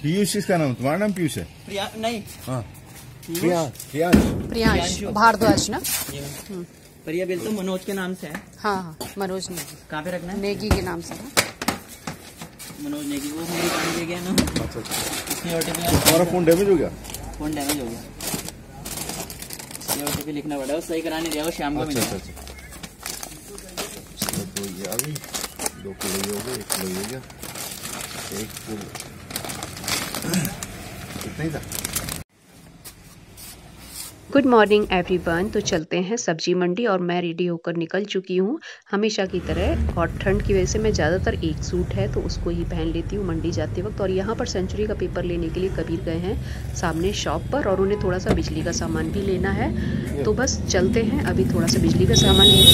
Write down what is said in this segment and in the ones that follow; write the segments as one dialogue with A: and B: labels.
A: पीयूष इसका नाम, तुम्हारा नाम पीयूष है?
B: नहीं,
A: हाँ
C: प्रियांश भारद्वाज ना।
B: पर ये बिल तो मनोज के नाम से है।
C: हाँ, मनोज नेगी।
B: कहाँ पे रखना है?
C: नेगी के नाम से।
B: मनोज नेगी, वो मेरी गाड़ी ले गया ना।
A: अच्छा।
B: इसमें ओटीपी।
A: तुम्हारा फोन डैमेज हो गया?
B: फोन डैमेज हो गया, ये ओटीपी लिखना पड़ा, सही कराने दिया, वो शाम को मिलेगा।
A: अच्छा। दो ये आ गई, 2 किलो ये हो गया, 1 किलो ये हो गया, 1 किलो इतना ही था।
C: Good morning everyone. तो चलते हैं सब्जी मंडी और मैं रेडी होकर निकल चुकी हूँ हमेशा की तरह। और ठंड की वजह से मैं ज़्यादातर एक सूट है तो उसको ही पहन लेती हूँ मंडी जाते वक्त। और यहाँ पर सेंचुरी का पेपर लेने के लिए कबीर गए हैं सामने शॉप पर, और उन्हें थोड़ा सा बिजली का सामान भी लेना है। तो बस चलते हैं, अभी थोड़ा सा बिजली का सामान लेने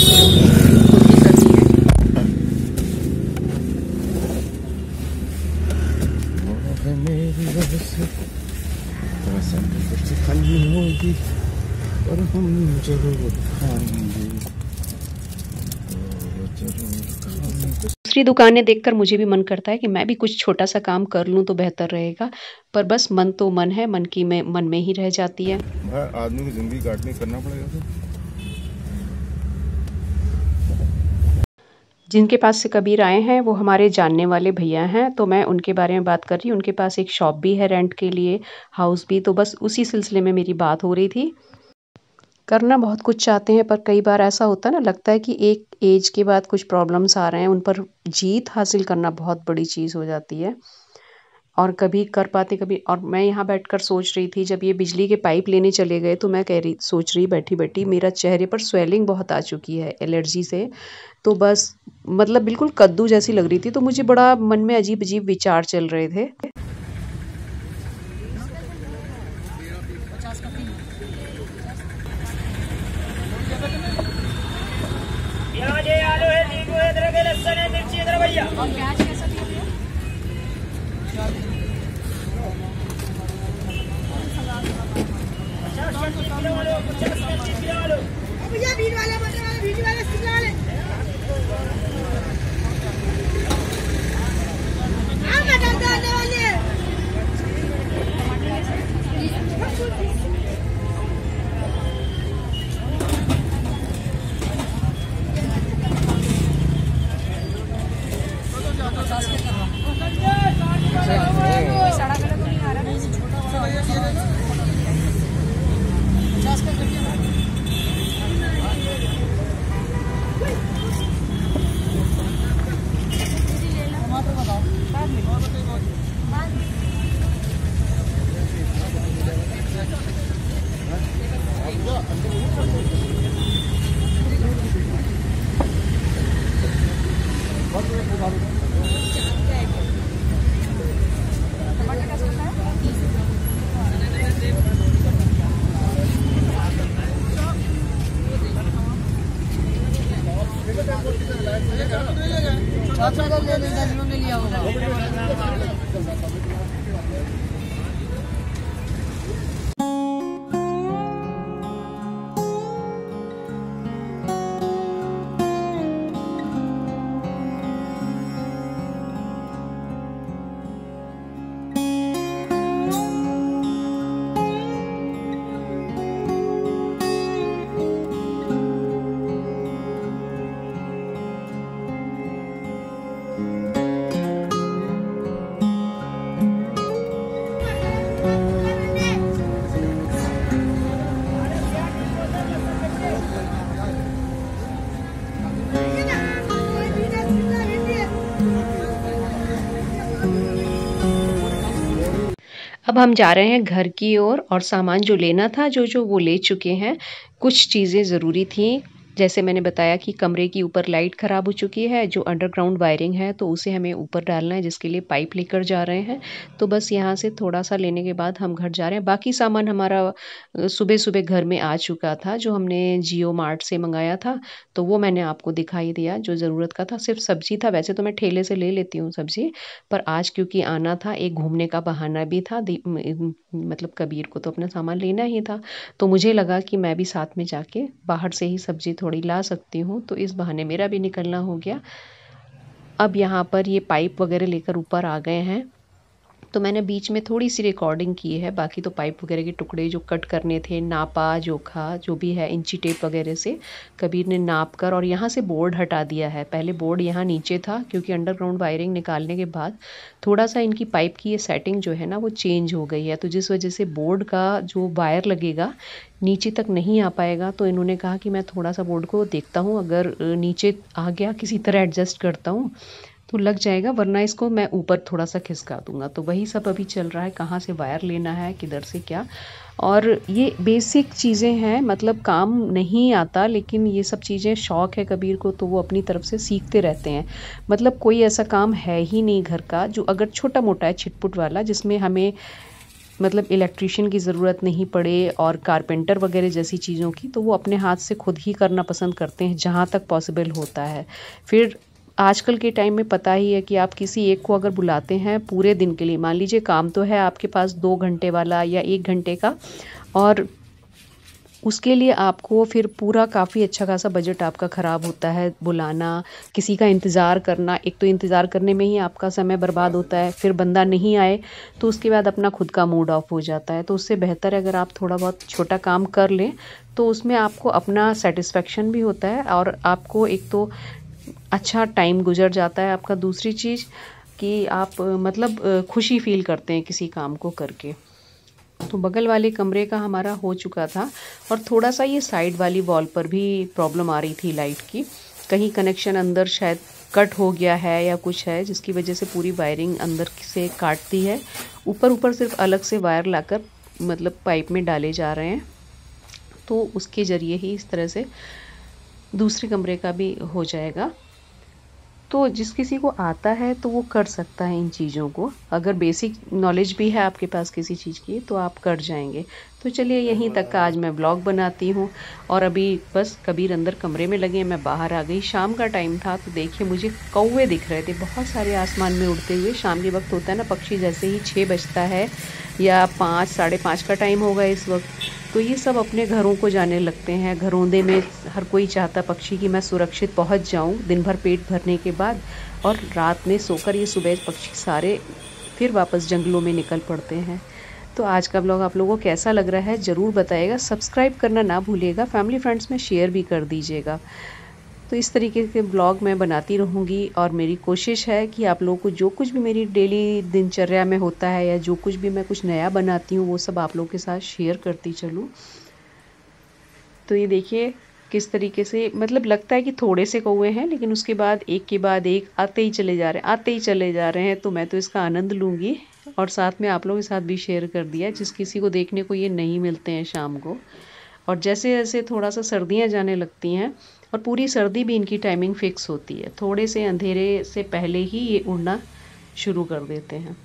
A: होगी और हम जरूर खाएंगे।
C: दूसरी दुकानें देखकर मुझे भी मन करता है कि मैं भी कुछ छोटा सा काम कर लूं तो बेहतर रहेगा, पर बस मन तो मन है, मन में ही रह जाती है।
A: आदमी की जिंदगी काटने करना पड़ेगा। तो
C: जिनके पास से कबीर आए हैं वो हमारे जानने वाले भैया हैं, तो मैं उनके बारे में बात कर रही हूँ। उनके पास एक शॉप भी है रेंट के लिए, हाउस भी, तो बस उसी सिलसिले में मेरी बात हो रही थी। करना बहुत कुछ चाहते हैं, पर कई बार ऐसा होता है ना, लगता है कि एक एज के बाद कुछ प्रॉब्लम्स आ रहे हैं, उन पर जीत हासिल करना बहुत बड़ी चीज़ हो जाती है। और कभी कर पाते कभी। और मैं यहाँ बैठकर सोच रही थी, जब ये बिजली के पाइप लेने चले गए तो मैं सोच रही बैठी बैठी, मेरा चेहरे पर स्वेलिंग बहुत आ चुकी है एलर्जी से। तो बस मतलब बिल्कुल कद्दू जैसी लग रही थी, तो मुझे बड़ा मन में अजीब अजीब विचार चल रहे थे।
B: आलू है, नींबू है, अदरक है, लहसुन है, मिर्ची है भैया। और प्याज कैसा दिया भैया? भैया बीज वाले बटर वाले, बीज वाले सिंगल वाले। हाँ मटर डालने वाले। सड़ा गला तो नहीं आ रहा ना, छोटा वाला 50 का करिए ना। टमाटर बताओ बाद में। ले लिया होगा।
C: अब हम जा रहे हैं घर की ओर, और सामान जो लेना था जो वो ले चुके हैं। कुछ चीज़ें ज़रूरी थी, जैसे मैंने बताया कि कमरे की ऊपर लाइट ख़राब हो चुकी है, जो अंडरग्राउंड वायरिंग है तो उसे हमें ऊपर डालना है, जिसके लिए पाइप लेकर जा रहे हैं। तो बस यहाँ से थोड़ा सा लेने के बाद हम घर जा रहे हैं। बाकी सामान हमारा सुबह सुबह घर में आ चुका था, जो हमने जियो मार्ट से मंगाया था, तो वो मैंने आपको दिखाई दिया जो ज़रूरत का था। सिर्फ सब्जी था, वैसे तो मैं ठेले से ले लेती हूँ सब्जी, पर आज क्योंकि आना था, एक घूमने का बहाना भी था, मतलब कबीर को तो अपना सामान लेना ही था, तो मुझे लगा कि मैं भी साथ में जाके बाहर से ही सब्जी थोड़ी ला सकती हूँ, तो इस बहाने मेरा भी निकलना हो गया। अब यहाँ पर ये पाइप वगैरह लेकर ऊपर आ गए हैं, तो मैंने बीच में थोड़ी सी रिकॉर्डिंग की है, बाकी तो पाइप वगैरह के टुकड़े जो कट करने थे, नापा जोखा जो भी है इंची टेप वगैरह से कबीर ने नाप कर और यहाँ से बोर्ड हटा दिया है। पहले बोर्ड यहाँ नीचे था क्योंकि अंडरग्राउंड वायरिंग निकालने के बाद थोड़ा सा इनकी पाइप की ये सेटिंग जो है ना वो चेंज हो गई है, तो जिस वजह से बोर्ड का जो वायर लगेगा नीचे तक नहीं आ पाएगा। तो इन्होंने कहा कि मैं थोड़ा सा बोर्ड को देखता हूँ, अगर नीचे आ गया किसी तरह एडजस्ट करता हूँ तो लग जाएगा, वरना इसको मैं ऊपर थोड़ा सा खिसका दूंगा। तो वही सब अभी चल रहा है, कहाँ से वायर लेना है, किधर से क्या। और ये बेसिक चीज़ें हैं, मतलब काम नहीं आता, लेकिन ये सब चीज़ें शौक है कबीर को तो वो अपनी तरफ से सीखते रहते हैं। मतलब कोई ऐसा काम है ही नहीं घर का जो अगर छोटा मोटा है छिटपुट वाला जिसमें हमें मतलब इलेक्ट्रिशियन की ज़रूरत नहीं पड़े और कारपेंटर वगैरह जैसी चीज़ों की, तो वो अपने हाथ से खुद ही करना पसंद करते हैं जहाँ तक पॉसिबल होता है। फिर आजकल के टाइम में पता ही है कि आप किसी एक को अगर बुलाते हैं पूरे दिन के लिए, मान लीजिए काम तो है आपके पास 2 घंटे वाला या 1 घंटे का, और उसके लिए आपको फिर पूरा काफ़ी अच्छा खासा बजट आपका ख़राब होता है। बुलाना, किसी का इंतज़ार करना, एक तो इंतज़ार करने में ही आपका समय बर्बाद होता है, फिर बंदा नहीं आए तो उसके बाद अपना खुद का मूड ऑफ हो जाता है। तो उससे बेहतर है अगर आप थोड़ा बहुत छोटा काम कर लें तो उसमें आपको अपना सेटिस्फेक्शन भी होता है और आपको एक तो अच्छा टाइम गुजर जाता है आपका। दूसरी चीज़ कि आप मतलब खुशी फील करते हैं किसी काम को करके। तो बगल वाले कमरे का हमारा हो चुका था और थोड़ा सा ये साइड वाली वॉल पर भी प्रॉब्लम आ रही थी लाइट की, कहीं कनेक्शन अंदर शायद कट हो गया है या कुछ है जिसकी वजह से पूरी वायरिंग अंदर से काटती है। ऊपर सिर्फ अलग से वायर लाकर मतलब पाइप में डाले जा रहे हैं, तो उसके ज़रिए ही इस तरह से दूसरे कमरे का भी हो जाएगा। तो जिस किसी को आता है तो वो कर सकता है इन चीज़ों को, अगर बेसिक नॉलेज भी है आपके पास किसी चीज़ की तो आप कर जाएंगे। तो चलिए यहीं तक का आज मैं ब्लॉग बनाती हूँ और अभी बस कबीर अंदर कमरे में लगे, मैं बाहर आ गई। शाम का टाइम था तो देखिए मुझे कौवे दिख रहे थे बहुत सारे आसमान में उड़ते हुए। शाम के वक्त होता है ना पक्षी, जैसे ही 6 बजता है या 5 साढ़े 5 का टाइम होगा इस वक्त, तो ये सब अपने घरों को जाने लगते हैं। घरौंदे में हर कोई चाहता पक्षी कि मैं सुरक्षित पहुंच जाऊं दिन भर पेट भरने के बाद, और रात में सोकर ये सुबह पक्षी सारे फिर वापस जंगलों में निकल पड़ते हैं। तो आज का ब्लॉग आप लोगों को कैसा लग रहा है ज़रूर बताइएगा, सब्सक्राइब करना ना भूलिएगा, फैमिली फ्रेंड्स में शेयर भी कर दीजिएगा। तो इस तरीके के ब्लॉग मैं बनाती रहूँगी और मेरी कोशिश है कि आप लोगों को जो कुछ भी मेरी डेली दिनचर्या में होता है या जो कुछ भी मैं कुछ नया बनाती हूँ वो सब आप लोगों के साथ शेयर करती चलूँ। तो ये देखिए किस तरीके से मतलब लगता है कि थोड़े से कौवे हैं, लेकिन उसके बाद एक के बाद एक आते ही चले जा रहे हैं। तो मैं तो इसका आनंद लूँगी और साथ में आप लोगों के साथ भी शेयर कर दिया जिस किसी को देखने को ये नहीं मिलते हैं शाम को। और जैसे जैसे थोड़ा सा सर्दियाँ जाने लगती हैं और पूरी सर्दी भी इनकी टाइमिंग फिक्स होती है, थोड़े से अंधेरे से पहले ही ये उड़ना शुरू कर देते हैं।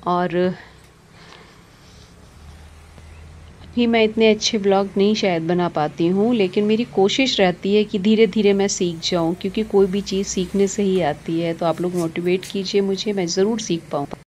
C: और अभी मैं इतने अच्छे ब्लॉग नहीं शायद बना पाती हूँ, लेकिन मेरी कोशिश रहती है कि धीरे धीरे मैं सीख जाऊँ, क्योंकि कोई भी चीज़ सीखने से ही आती है। तो आप लोग मोटिवेट कीजिए मुझे, मैं ज़रूर सीख पाऊँ।